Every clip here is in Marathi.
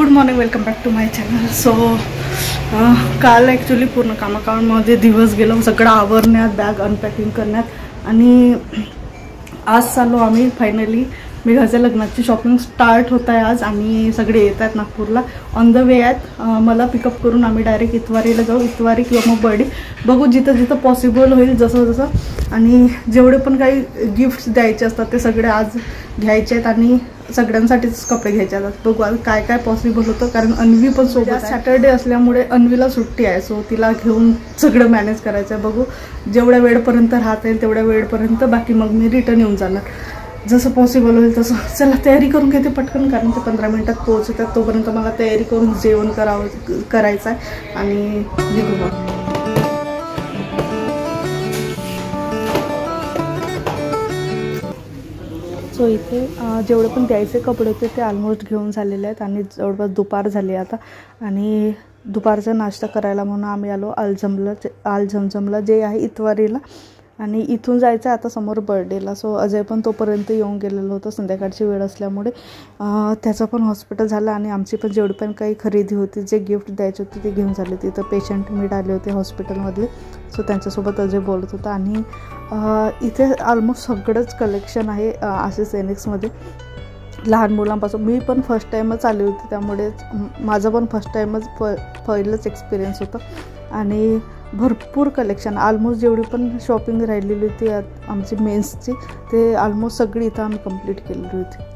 Good morning, welcome back to my channel. So काल ॲक्च्युली पूर्ण कामाकामामध्ये दिवस गेलो, सगळं आवरण्यात, बॅग अनपॅकिंग करण्यात. आणि आज चाललो आम्ही फायनली. मेघाच्या लग्नाची शॉपिंग स्टार्ट होत आहे आज आणि सगळे येत आहेत नागपूरला. ऑन द वे आहेत. मला पिकअप करून आम्ही डायरेक्ट इतवारीला जाऊ. इतवारी किंवा मग बर्डी बघू, जिथं जिथं पॉसिबल होईल जसं जसं. आणि जेवढे पण काही गिफ्ट्स द्यायचे असतात ते सगळे आज घ्यायचे आहेत आणि सगळ्यांसाठीच कपडे घ्यायचे आहेत. बघू आज काय काय पॉसिबल होतं, कारण अन्वी पण सोबत आहे. सॅटर्डे असल्यामुळे अन्वीला सुट्टी आहे, सो तिला घेऊन सगळं मॅनेज करायचं आहे. बघू जेवढ्या वेळपर्यंत राहता येईल तेवढ्या वेळपर्यंत, बाकी मग मी रिटर्न येऊन जाणार जसं पॉसिबल होईल तसं. चला तयारी करून घेते पटकन, कारण ते 15 मिनिटात पोहोचतात. तोपर्यंत मला तयारी करून जेवण करायचं आहे आणि निघू मग. सो इथे जेवढे पण द्यायचे कपडे होते ते ऑलमोस्ट घेऊन झालेले आहेत आणि जवळपास दुपार झाली आता. आणि दुपारचा नाश्ता करायला म्हणून आम्ही आलो आलझमझमला, जे आहे इतवारीला. आणि इथून जायचं आहे आता समोर बर्थडेला. सो अजय पण तोपर्यंत येऊन गेलेलं होतं, संध्याकाळची वेळ असल्यामुळे. त्याचं पण हॉस्पिटल झालं आणि आमची पण जेवढी पण काही खरेदी होती, जे गिफ्ट द्यायचे होते ते घेऊन झाले. तिथं पेशंट मीट आले होते हॉस्पिटलमधले, सो त्यांच्यासोबत अजय बोलत होता. आणि इथे ऑलमोस्ट सगळंच कलेक्शन आहे आशिष एनिक्समध्ये, लहान मुलांपासून. मी पण फर्स्ट टाईमच आली होती, त्यामुळे माझं पण फर्स्ट टाईमच पहिलंच एक्सपिरियन्स होतं. आणि भरपूर कलेक्शन, ऑलमोस्ट जेवढी पण शॉपिंग राहिलेली होती आमची मेन्सची, ते ऑलमोस्ट सगळी इथं आम्ही कंप्लीट केलेली होती.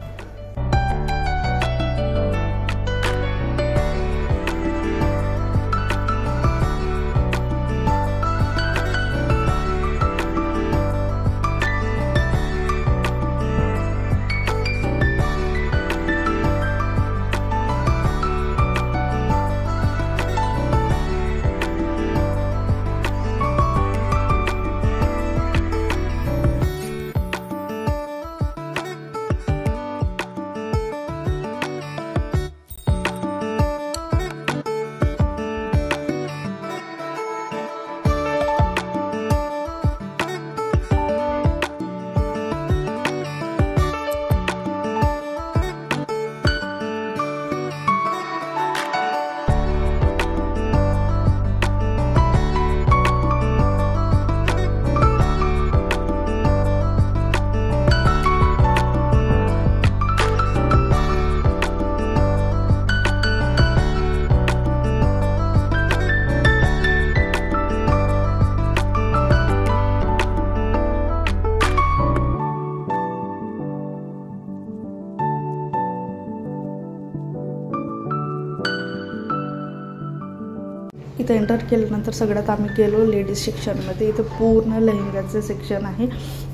इथं एंटर केल्यानंतर सगळ्यात आम्ही गेलो लेडीज सेक्शनमध्ये. इथं पूर्ण लेहंग्याचं सेक्शन आहे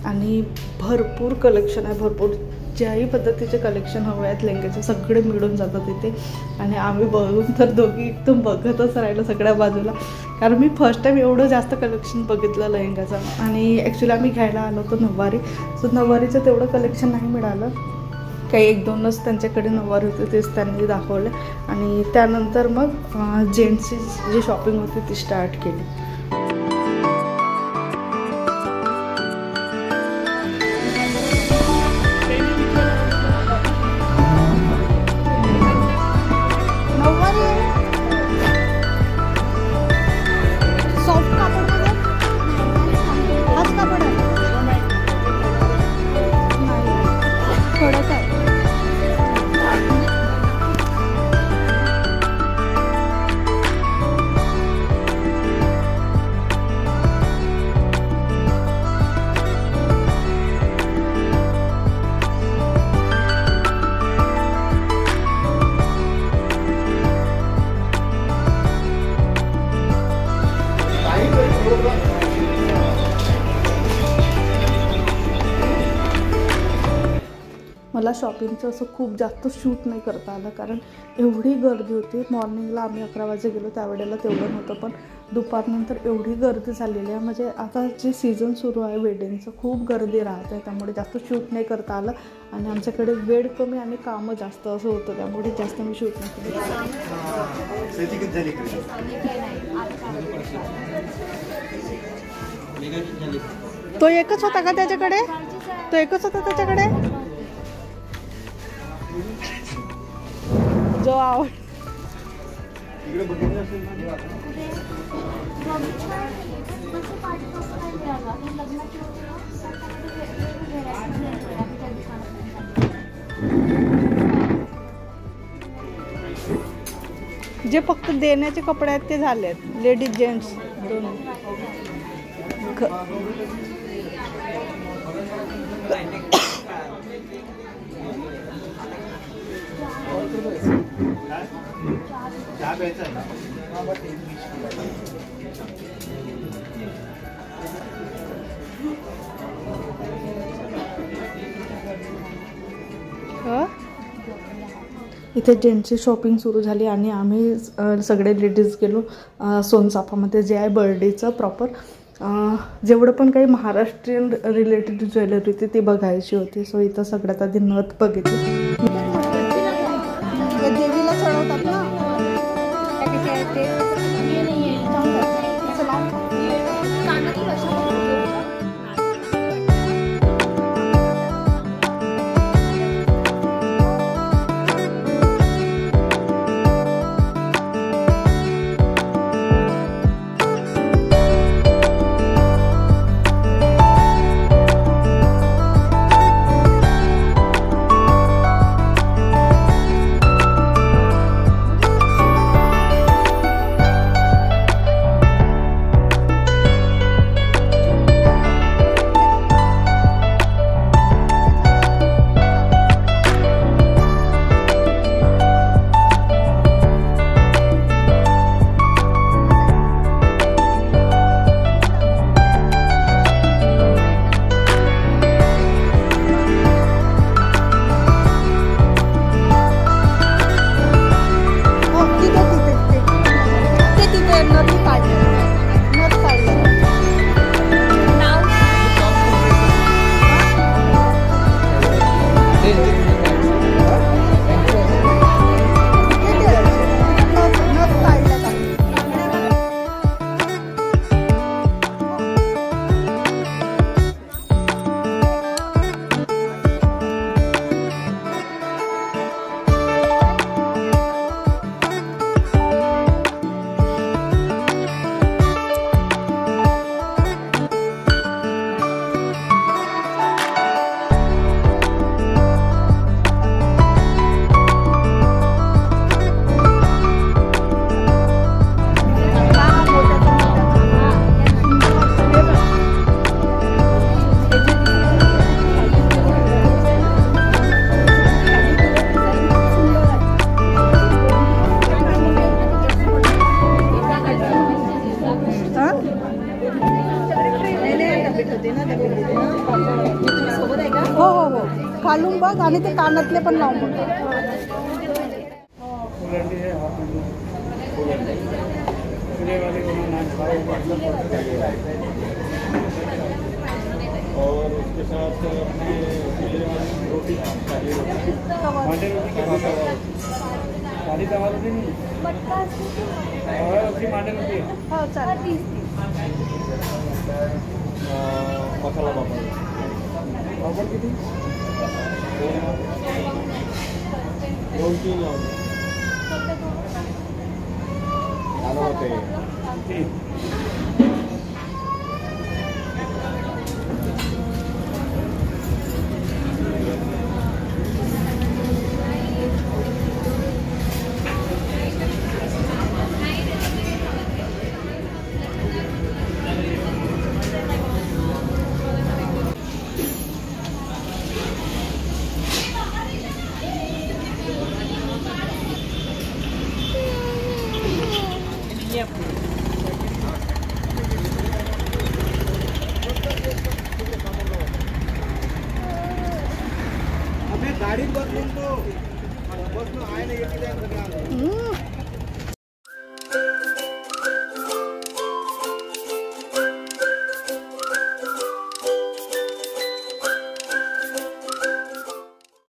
आणि भरपूर कलेक्शन आहे. भरपूर ज्याही पद्धतीचे कलेक्शन हवे आहेत लेहंग्याचे सगळे मिळून जातात इथे. आणि आम्ही बघून तर दोघी एकदम बघतच राहिलो सगळ्या बाजूला, कारण मी फर्स्ट टाईम एवढं जास्त कलेक्शन बघितलं लेहंग्याचं. आणि ॲक्च्युली आम्ही घ्यायला आलो होतो नऊवारी, सो नऊवारीचं तेवढं कलेक्शन नाही मिळालं. काही एक दोनच त्यांच्याकडे नऊवारी होते, तेच त्यांनी दाखवले. आणि त्यानंतर मग जेंट्सची जी शॉपिंग होती ती स्टार्ट केली. मला शॉपिंगचं असं खूप जास्त शूट नाही करता आलं, कारण एवढी गर्दी होती. मॉर्निंगला आम्ही 11 वाजे गेलो त्यावेळेला तेवढं नव्हतं, पण दुपारनंतर एवढी गर्दी झालेली आहे. म्हणजे आता जे सीझन सुरू आहे वेडिंगचं, खूप गर्दी राहत आहे, त्यामुळे जास्त शूट नाही करता आलं. आणि आमच्याकडे वेळ कमी आणि कामं जास्त असं होतं, त्यामुळे जास्त मी शूट नाही केलं. तो एकच होता का त्याच्याकडे? तो एकच होता त्याच्याकडे जो आवड जे फक्त देण्याचे कपडे आहेत ते झालेत, लेडीज जेंट्स दोन्ही. इथे जेंट्सची शॉपिंग सुरू झाली आणि आम्ही सगळे लेडीज गेलो सोनचाफामध्ये, जे आहे बर्डेचं प्रॉपर. जेवढं पण काही महाराष्ट्रीयन रिलेटेड ज्वेलरी होती ती बघायची होती. सो इथं सगळ्यात आधी नथ बघितली. देवीला चढवतात ना, घालून बघ आणि ते कानातले पण लावून बघ. और उसके साथ रोटी सारी दवा रोटी नहीं उसकी मांडे रोटी हो चालेल. मसाला पापड़ पापड़ किती दोन तीन आलं होते. गाड़ी बस तो बस में आए ना